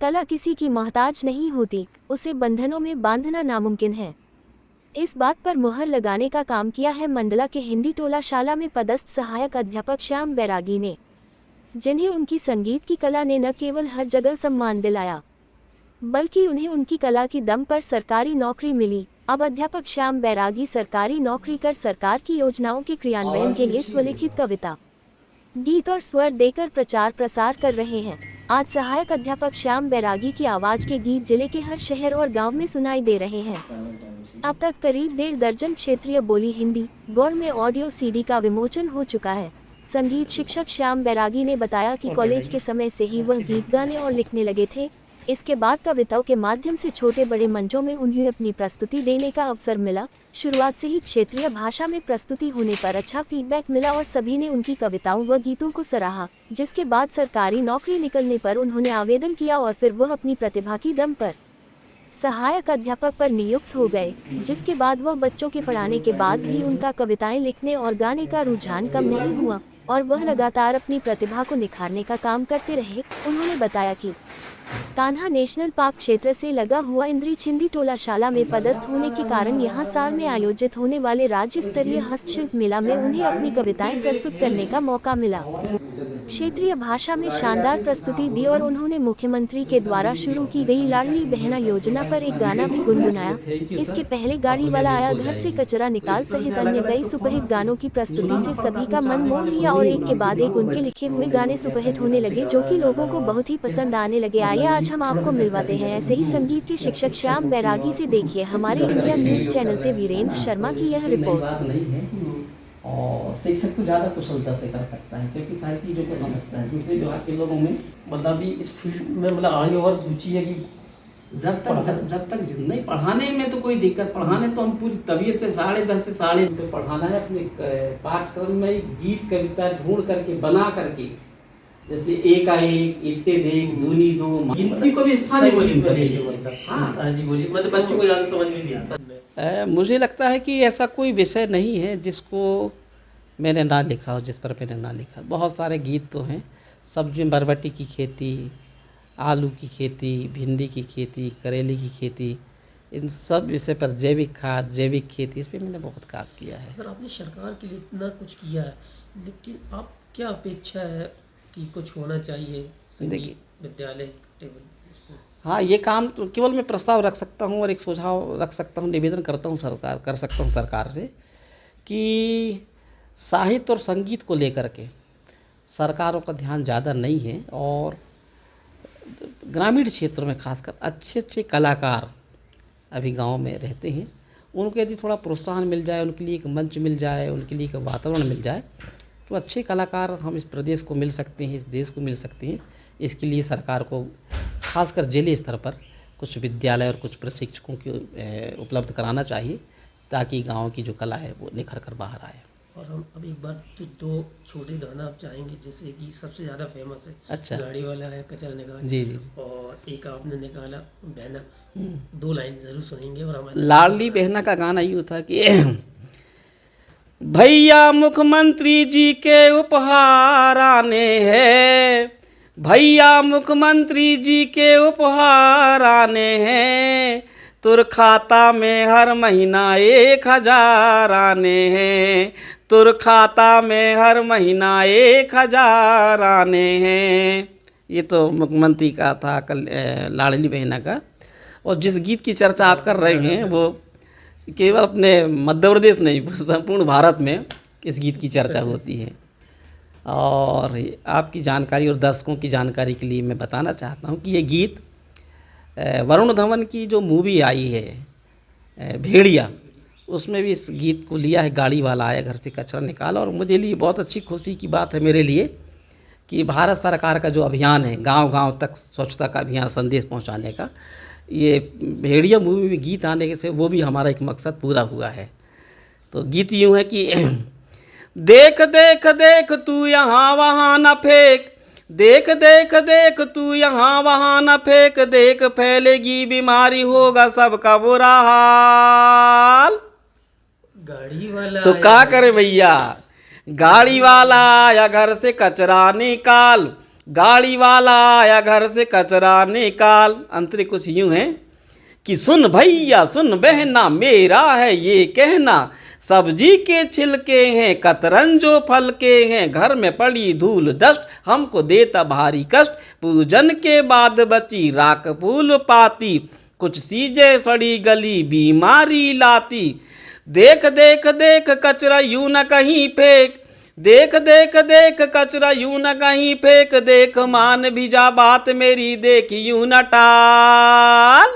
कला किसी की मोहताज नहीं होती, उसे बंधनों में बांधना नामुमकिन है। इस बात पर मुहर लगाने का काम किया है मंडला के हिंदी टोला शाला में पदस्थ सहायक अध्यापक श्याम बैरागी ने, जिन्हें उनकी संगीत की कला ने न केवल हर जगह सम्मान दिलाया, बल्कि उन्हें उनकी कला की दम पर सरकारी नौकरी मिली। अब अध्यापक श्याम बैरागी सरकारी नौकरी कर सरकार की योजनाओं के क्रियान्वयन के लिए स्वलिखित कविता, गीत और स्वर देकर प्रचार प्रसार कर रहे हैं। आज सहायक अध्यापक श्याम बैरागी की आवाज के गीत जिले के हर शहर और गांव में सुनाई दे रहे हैं। अब तक करीब 1.5 दर्जन क्षेत्रीय बोली हिंदी गौर में ऑडियो सीडी का विमोचन हो चुका है। संगीत शिक्षक श्याम बैरागी ने बताया कि कॉलेज के समय से ही वह गीत गाने और लिखने लगे थे। इसके बाद कविताओं के माध्यम से छोटे बड़े मंचों में उन्हें अपनी प्रस्तुति देने का अवसर मिला। शुरुआत से ही क्षेत्रीय भाषा में प्रस्तुति होने पर अच्छा फीडबैक मिला और सभी ने उनकी कविताओं व गीतों को सराहा, जिसके बाद सरकारी नौकरी निकलने पर उन्होंने आवेदन किया और फिर वह अपनी प्रतिभा की दम पर सहायक अध्यापक पर नियुक्त हो गए, जिसके बाद वह बच्चों के पढ़ाने के बाद भी उनका कविताएं लिखने और गाने का रुझान कम नहीं हुआ और वह लगातार अपनी प्रतिभा को निखारने का काम करते रहे। उन्होंने बताया कि कान्हा नेशनल पार्क क्षेत्र से लगा हुआ इंद्री छिंदी टोला शाला में पदस्थ होने के कारण यहां साल में आयोजित होने वाले राज्य स्तरीय हस्तशिल्प मेला में उन्हें अपनी कविताएं प्रस्तुत करने का मौका मिला। क्षेत्रीय भाषा में शानदार प्रस्तुति दी और उन्होंने मुख्यमंत्री के द्वारा शुरू की गई लाडली बहना योजना पर एक गाना भी गुनगुनाया। इसके पहले गाड़ी वाला आया घर से कचरा निकाल सहित अन्य कई सुपरहिट गानों की प्रस्तुति से सभी का मन मोह लिया और एक के बाद एक उनके लिखे हुए गाने सुपरहिट होने लगे, जो कि लोगों को बहुत ही पसंद आने लगे। आइए आज हम आपको मिलवाते हैं ऐसे ही संगीत के शिक्षक श्याम बैरागी से। देखिए हमारे इंडिया न्यूज चैनल से वीरेंद्र शर्मा की यह रिपोर्ट। और शिक्षक तो ज़्यादा कुशलता से कर सकता है क्योंकि सारी चीज़ों को समझता है। दूसरे विभाग के लोगों में मतलब भी इस फील्ड में मतलब आगे और रुचि है कि जब तक नहीं पढ़ाने में तो कोई दिक्कत, पढ़ाने तो हम पूरी तबीयत से 10:30 से 10:30 पढ़ाना है। अपने पाठ्यक्रम में गीत कविता ढूंढ करके बना करके, जैसे एक एक इतने देख दूनी दो गिनती को भी स्थानीय बोली मतलब बच्चों को ज़्यादा समझ में नहीं आता। मुझे लगता है कि ऐसा कोई विषय नहीं है जिसको मैंने ना लिखा हो, जिस पर मैंने ना लिखा। बहुत सारे गीत तो हैं, सब्जी में बरबटी की खेती, आलू की खेती, भिंडी की खेती, करेले की खेती, इन सब विषय पर जैविक खाद, जैविक खेती, इस पर मैंने बहुत काम किया है। अगर आपने सरकार के लिए इतना कुछ किया है, लेकिन आप क्या अपेक्षा है कि कुछ होना चाहिए देखिए विद्यालय? हाँ, ये काम तो केवल मैं प्रस्ताव रख सकता हूँ और एक सुझाव रख सकता हूँ, निवेदन करता हूँ सरकार से कि साहित्य और संगीत को लेकर के सरकारों का ध्यान ज़्यादा नहीं है और ग्रामीण क्षेत्रों में खासकर अच्छे कलाकार अभी गांव में रहते हैं, उनको यदि थोड़ा प्रोत्साहन मिल जाए, उनके लिए एक मंच मिल जाए, उनके लिए एक वातावरण मिल जाए तो अच्छे कलाकार हम इस प्रदेश को मिल सकते हैं, इस देश को मिल सकते हैं। इसके लिए सरकार को खासकर जिले स्तर पर कुछ विद्यालय और कुछ प्रशिक्षकों की उपलब्ध कराना चाहिए ताकि गांव की जो कला है वो निखर कर बाहर आए। और हम अब एक बार तो 2 छोटे गाना आप चाहेंगे जैसे कि सबसे ज़्यादा फेमस है? अच्छा, गाड़ी वाला है कचरा निकाल जी, और एक आपने निकाला बहना, 2 लाइन जरूर सुनेंगे। और हमारे लाडली बहना का गाना यूँ था कि भैया मुख्यमंत्री जी के उपहार आने हैं, भैया मुख्यमंत्री जी के उपहार आने हैं, तुर खाता में हर महीना 1000 आने हैं, तुर खाता में हर महीना 1000 आने हैं। ये तो मुख्यमंत्री का था लाडली बहना का। और जिस गीत की चर्चा आप कर रहे हैं वो केवल अपने मध्य प्रदेश नहीं, संपूर्ण भारत में इस गीत की चर्चा होती है। और आपकी जानकारी और दर्शकों की जानकारी के लिए मैं बताना चाहता हूँ कि ये गीत वरुण धवन की जो मूवी आई है भेड़िया, उसमें भी इस गीत को लिया है। गाड़ी वाला आया घर से कचरा निकाला। और मुझे लिए बहुत अच्छी खुशी की बात है मेरे लिए कि भारत सरकार का जो अभियान है गांव-गांव तक स्वच्छता का अभियान संदेश पहुंचाने का, ये भेड़िया मूवी में गीत आने से वो भी हमारा एक मकसद पूरा हुआ है। तो गीत यूँ है कि देख देख देख तू यहाँ वहाँ न फेंक, देख देख देख तू यहाँ वहाँ न फेंक, देख फैलेगी बीमारी होगा सबका बुरा हाल। गाड़ी वाला तो क्या करे भैया, गाड़ी वाला आया घर से कचरा निकाल, गाड़ी वाला आया घर से कचरा निकाल। अंतरे कुछ यूं है कि सुन भैया सुन बहना, मेरा है ये कहना, सब्जी के छिलके हैं कतरन जो फल के हैं, घर में पड़ी धूल डस्ट हमको देता भारी कष्ट, पूजन के बाद बची राख फूल पाती, कुछ सीजे सड़ी गली बीमारी लाती, देख देख देख कचरा यूं न कहीं फेंक, देख देख देख कचरा यूं न कहीं फेंक, देख मान भी जा बात मेरी देख यूं न टाल।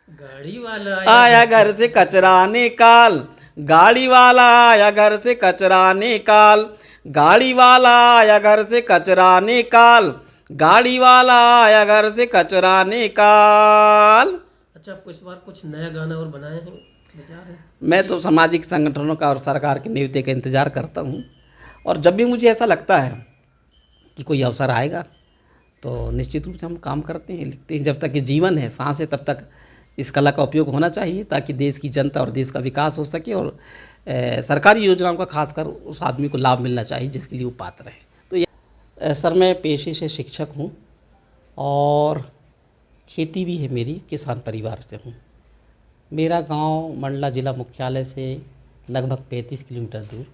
गाड़ी वाला आया घर से कचरा निकाल, गाड़ी वाला आया घर से कचरा निकाल, गाड़ी वाला आया घर से कचरा निकाल, गाड़ी वाला आया घर से कचरा निकाल। अच्छा, आपको इस बार कुछ नया गाना और बनाए हैं, विचार है? मैं तो सामाजिक संगठनों का और सरकार के नियुक्ति का इंतज़ार करता हूँ, और जब भी मुझे ऐसा लगता है कि कोई अवसर आएगा तो निश्चित रूप से हम काम करते हैं, लिखते हैं। जब तक ये जीवन है, सांस है, तब तक इस कला का उपयोग होना चाहिए, ताकि देश की जनता और देश का विकास हो सके, और सरकारी योजनाओं का खासकर उस आदमी को लाभ मिलना चाहिए जिसके लिए वो पात्र है। तो ये सर, मैं पेशे से शिक्षक हूँ और खेती भी है मेरी, किसान परिवार से हूँ। मेरा गांव मंडला जिला मुख्यालय से लगभग 35 किलोमीटर दूर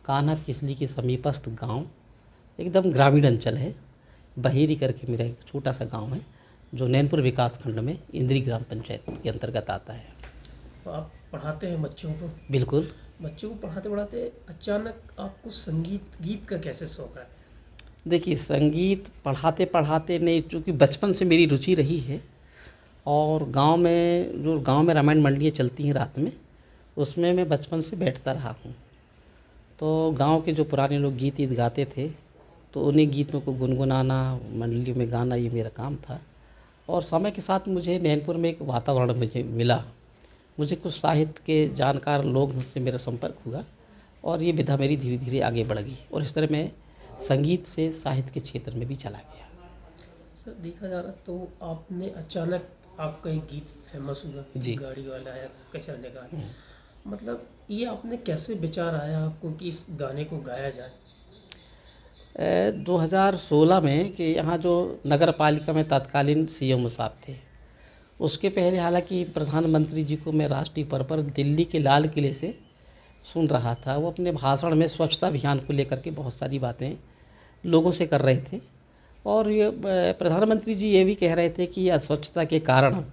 कान्हा किसली के समीपस्थ गांव, एकदम ग्रामीण अंचल है, बहेरी करके मेरा एक छोटा सा गांव है, जो नैनपुर विकास खंड में इंद्री ग्राम पंचायत के अंतर्गत आता है। तो आप पढ़ाते हैं बच्चों को? बिल्कुल। बच्चों को पढ़ाते पढ़ाते अचानक आपको संगीत गीत का कैसे शौक है? देखिए, संगीत पढ़ाते पढ़ाते नहीं, चूँकि बचपन से मेरी रुचि रही है, और गांव में रामायण मंडलियाँ चलती हैं रात में, उसमें मैं बचपन से बैठता रहा हूँ। तो गांव के जो पुराने लोग गीत गाते थे, तो उन्हीं गीतों को गुनगुनाना, मंडलियों में गाना, ये मेरा काम था। और समय के साथ मुझे नैनपुर में एक वातावरण मुझे मिला, मुझे कुछ साहित्य के जानकार लोग से मेरा संपर्क हुआ, और ये विधा मेरी धीरे धीरे आगे बढ़ गई, और इस तरह मैं संगीत से साहित्य के क्षेत्र में भी चला गया। सर, देखा जा रहा तो आपने अचानक आपका एक गीत फेमस हुआ जी। गाड़ी वाला आया कचरा निकाल, मतलब ये आपने कैसे विचार आया आपको कि इस गाने को गाया जाए? 2016 में कि यहाँ जो नगर पालिका में तत्कालीन सीएम साहब थे, उसके पहले हालांकि प्रधानमंत्री जी को मैं राष्ट्रीय स्तर पर दिल्ली के लाल किले से सुन रहा था। वो अपने भाषण में स्वच्छता अभियान को लेकर के बहुत सारी बातें लोगों से कर रहे थे, और ये प्रधानमंत्री जी ये भी कह रहे थे कि अस्वच्छता के कारण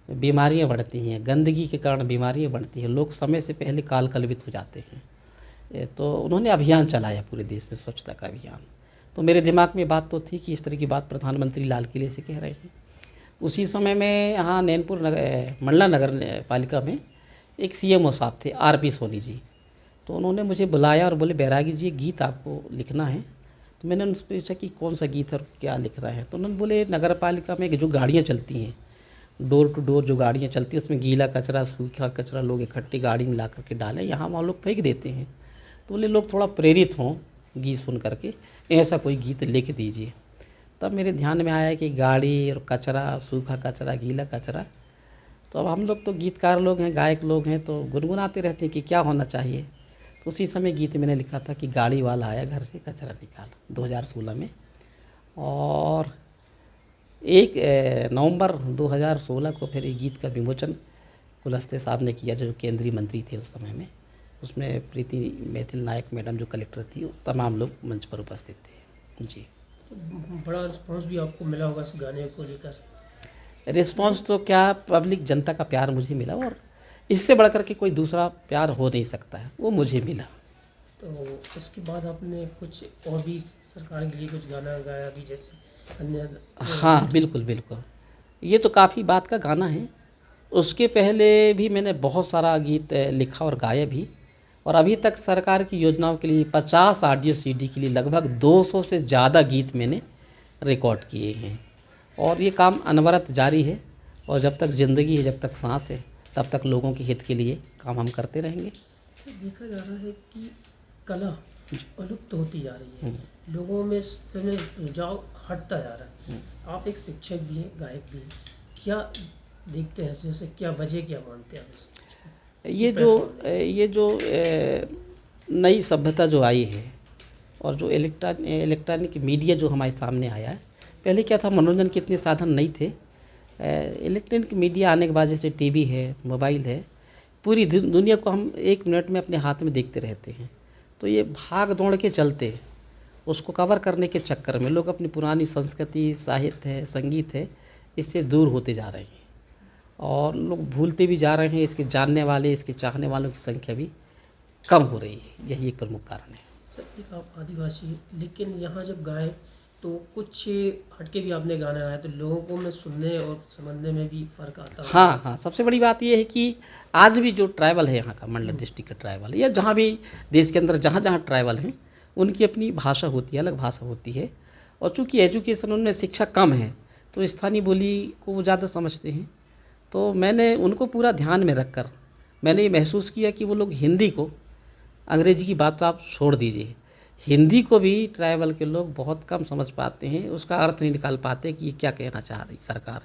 बीमारियां बढ़ती हैं, गंदगी के कारण बीमारियां बढ़ती हैं, लोग समय से पहले काल कलवित हो जाते हैं। तो उन्होंने अभियान चलाया पूरे देश में, स्वच्छता का अभियान। तो मेरे दिमाग में बात तो थी कि इस तरह की बात प्रधानमंत्री लाल किले से कह रहे हैं। उसी समय में यहाँ नैनपुर मंडला नगर पालिका में एक सीएमओ साहब थे, आरपी सोनी जी। तो उन्होंने मुझे बुलाया और बोले, बैरागी जी, गीत आपको लिखना है। तो मैंने उनसे पूछा कि कौन सा गीत और क्या लिख रहा है। तो उन्होंने बोले, नगर पालिका में जो गाड़ियाँ चलती हैं, डोर टू डोर जो गाड़ियाँ चलती हैं, उसमें गीला कचरा सूखा कचरा लोग इकट्ठी गाड़ी में ला करके डालें, यहाँ वहाँ लोग फेंक देते हैं। तो बोले, लोग थोड़ा प्रेरित हों गीत सुन करके, ऐसा कोई गीत लिख दीजिए। तब मेरे ध्यान में आया कि गाड़ी और कचरा, सूखा कचरा, गीला कचरा, तो अब हम लोग तो गीतकार लोग हैं, गायक लोग हैं, तो गुनगुनाते रहते हैं कि क्या होना चाहिए। तो उसी समय गीत मैंने लिखा था कि गाड़ी वाला आया घर से कचरा निकाल, 2016 में। और 1 नवंबर 2016 को फिर ये गीत का विमोचन कुलस्ते साहब ने किया, जो केंद्रीय मंत्री थे उस समय में। उसमें प्रीति मैथिल नायक मैडम जो कलेक्टर थी, वो तमाम लोग मंच पर उपस्थित थे। जी। बड़ा रिस्पांस भी आपको मिला होगा इस गाने को लेकर? रिस्पांस तो क्या, पब्लिक जनता का प्यार मुझे मिला, और इससे बढ़कर के कोई दूसरा प्यार हो नहीं सकता है, वो मुझे मिला। तो इसके बाद आपने कुछ और भी सरकार के लिए कुछ गाना गाया भी, जैसे अन्य? हाँ, बिल्कुल बिल्कुल, ये तो काफ़ी बात का गाना है। उसके पहले भी मैंने बहुत सारा गीत लिखा और गाया भी, और अभी तक सरकार की योजनाओं के लिए 50 ऑडियो सीडी के लिए लगभग 200 से ज़्यादा गीत मैंने रिकॉर्ड किए हैं, और ये काम अनवरत जारी है। और जब तक ज़िंदगी है, जब तक सांस है, तब तक लोगों के हित के लिए काम हम करते रहेंगे। तो देखा जा रहा है कि कला अलुप्त होती जा रही है, लोगों में रुझाव हटता जा रहा है। आप एक शिक्षक भी हैं, गायक भी हैं, क्या देखते हैं जैसे, क्या वजह क्या मानते हैं आप? ये जो नई सभ्यता जो आई है, और जो इलेक्ट्रॉनिक मीडिया जो हमारे सामने आया है, पहले क्या था, मनोरंजन के इतने साधन नहीं थे। इलेक्ट्रॉनिक मीडिया आने के बाद जैसे टीवी है, मोबाइल है, पूरी दुनिया को हम 1 मिनट में अपने हाथ में देखते रहते हैं। तो ये भाग दौड़ के चलते उसको कवर करने के चक्कर में लोग अपनी पुरानी संस्कृति, साहित्य है, संगीत है, इससे दूर होते जा रहे हैं और लोग भूलते भी जा रहे हैं। इसके जानने वाले, इसके चाहने वालों की संख्या भी कम हो रही है। यही एक प्रमुख कारण है। सर, एक आप आदिवासी, लेकिन यहाँ जब गाए तो कुछ हटके भी आपने गाना गाया तो लोगों को में सुनने और समझने में भी फ़र्क आता है। हाँ, सबसे बड़ी बात यह है कि आज भी जो ट्राइबल है यहाँ का, मंडला डिस्ट्रिक्ट का ट्राइबल या जहाँ भी देश के अंदर जहाँ जहाँ ट्राइबल हैं, उनकी अपनी भाषा होती है, अलग भाषा होती है। और चूँकि एजुकेशन उनमें शिक्षा कम है तो स्थानीय बोली को वो ज़्यादा समझते हैं। तो मैंने उनको पूरा ध्यान में रखकर मैंने ये महसूस किया कि वो लोग हिंदी को, अंग्रेजी की बात तो आप छोड़ दीजिए, हिंदी को भी ट्राइबल के लोग बहुत कम समझ पाते हैं, उसका अर्थ नहीं निकाल पाते कि ये क्या कहना चाह रही सरकार,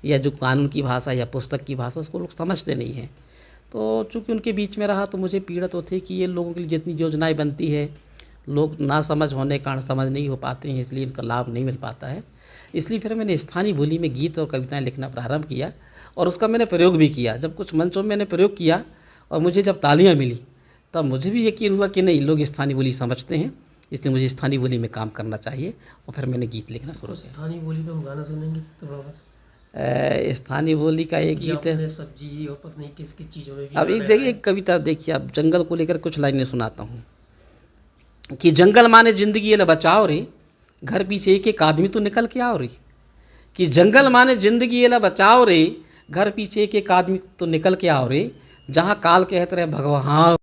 या जो कानून की भाषा या पुस्तक की भाषा उसको लोग समझते नहीं हैं। तो चूँकि उनके बीच में रहा तो मुझे पीड़ा तो थी कि ये लोगों के लिए जितनी योजनाएं बनती है, लोग ना समझ होने के कारण समझ नहीं हो पाते हैं, इसलिए इनका लाभ नहीं मिल पाता है। इसलिए फिर मैंने स्थानीय बोली में गीत और कविताएँ लिखना प्रारंभ किया और उसका मैंने प्रयोग भी किया। जब कुछ मंचों में मैंने प्रयोग किया और मुझे जब तालियाँ मिली तब मुझे भी यकीन हुआ कि नहीं, लोग स्थानीय बोली समझते हैं, इसलिए मुझे स्थानीय बोली में काम करना चाहिए। और फिर मैंने गीत लिखना शुरू किया। स्थानीय बोली पे हम गाना सुनेंगे थोड़ा बहुत? स्थानीय बोली का एक कि गीत है, आपने सब्जी और पत्नी किस किस चीज़ों में भी अब एक गाया देखिए है। एक कविता देखिए, आप जंगल को लेकर कुछ लाइनें सुनाता हूँ कि जंगल माने जिंदगी ये बचाओ रे, घर पीछे एक एक आदमी तो निकल के आओ रे। कि जंगल माने जिंदगी ये बचाओ रे, घर पीछे एक एक आदमी तो निकल के आओ रे। जहाँ काल कहते रहे भगवान